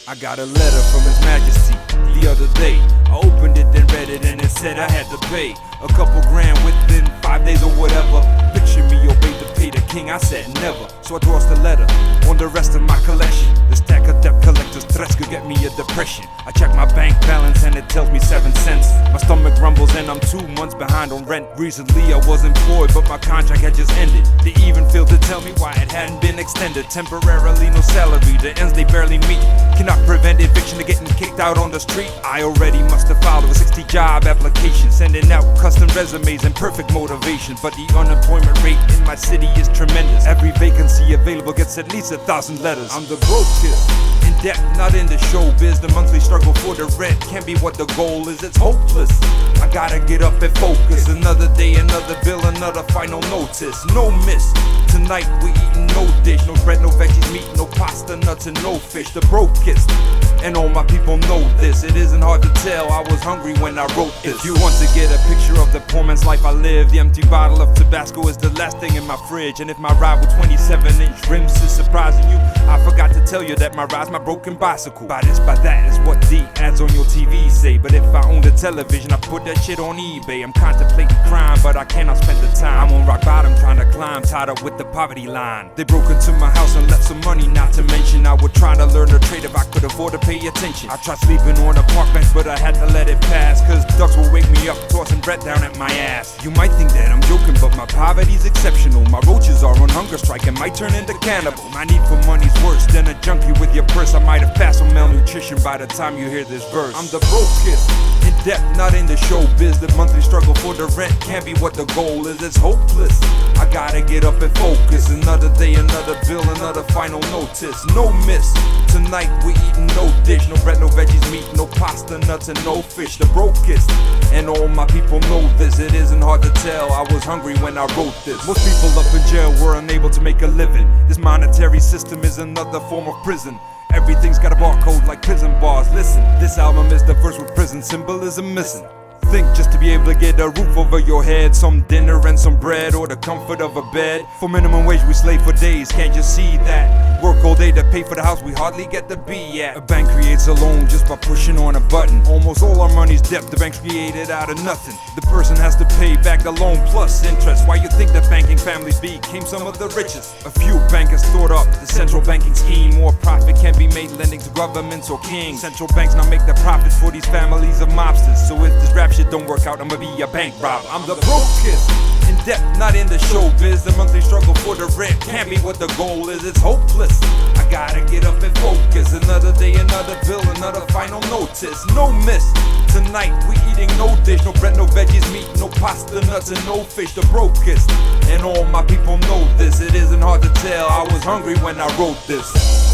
I got a letter from His Majesty the other day. I opened it, then read it, and it said I had to pay a couple grand within 5 days or whatever. Picture me obey to pay the king, I said never. So I tossed the letter on the rest of my collection. The stack of debt collectors threats could get me a depression. I check my bank balance and it tells me 7 cents. My stomach rumbles and I'm 2 months behind on rent. Recently I was employed, but my contract had just ended. They even failed to tell me why it hadn't been extended. Temporarily no salary, the ends they barely meet. Cannot prevent eviction to getting kicked out on the street. I already must have filed over 60 job applications, sending out custom resumes and perfect motivation. But the unemployment rate in my city is tremendous. Every vacancy available gets at least 1,000 letters. I'm the brokest, in debt, not in the showbiz. The monthly struggle for the rent can't be what the goal is, it's hopeless. I gotta get up and focus. Another day, another bill, another final notice. No miss, tonight we eating no dish. No bread, no veggies, meat, no pasta, nuts and no fish. The brokest, and all my people know this. It isn't hard to tell, I was hungry when I wrote this. If you want to get a picture of the poor man's life I live, the empty bottle of Tabasco is the last thing in my fridge. And if my ride with 27-inch rims is surprising you, I forgot to tell you that my ride's my broken bicycle. By this, by that is what the ads on your TV say. But if I owned a television, I put that shit on eBay. I'm contemplating crime, but I cannot spend the time. I'm on rock bottom trying to climb, tied up with the poverty line. They broke into my house and left some money, not to mention I would try to learn a trade if I could afford to pay attention. I tried sleeping on a park bench, but I had to let it pass, cause ducks will wake me up, tossing bread down at my ass. You might think that I'm joking, but my poverty's exceptional. My roaches are on hunger strike and might turn into cannibal. My need for money's worse than a junkie with your purse. I might have passed on malnutrition by the time you hear this verse. I'm the brokest, in debt, not in the showbiz. The monthly struggle for the rent can't be what the goal is, it's hopeless. I gotta get up and focus. Another day, another bill, another final notice. No miss, tonight we eating no dish. No bread, no veggies, meat, no pasta, nuts and no fish. The brokest, and all my people know this. It isn't hard to tell, I was hungry when I wrote this. Most people up in jail were unable to make a living. This monetary system is another form of prison. Everything's got a barcode like prison bars. Listen, this album is the verse with prison symbolism missing. Think just to be able to get a roof over your head, some dinner and some bread, or the comfort of a bed. For minimum wage we slave for days, can't you see that? Work all day to pay for the house we hardly get to be at. A bank creates a loan just by pushing on a button. Almost all our money's debt, the bank's created out of nothing. The person has to pay back the loan plus interest. Why you think that banking families became some of the richest? A few bankers thought up the central banking scheme. More profit can be made lending to governments or kings. Central banks now make the profits for these families of mobsters. So if this rap shit don't work out, I'ma be a bank robber. I'm the brokest, in debt, not in the showbiz. The monthly struggle for the rent can't be what the goal is, it's hopeless. I gotta get up and focus. Another day, another bill, another final notice. No miss, tonight we eating no dish. No bread, no veggies, meat, no pasta, nuts and no fish. The brokest, and all my people know this. It isn't hard to tell, I was hungry when I wrote this.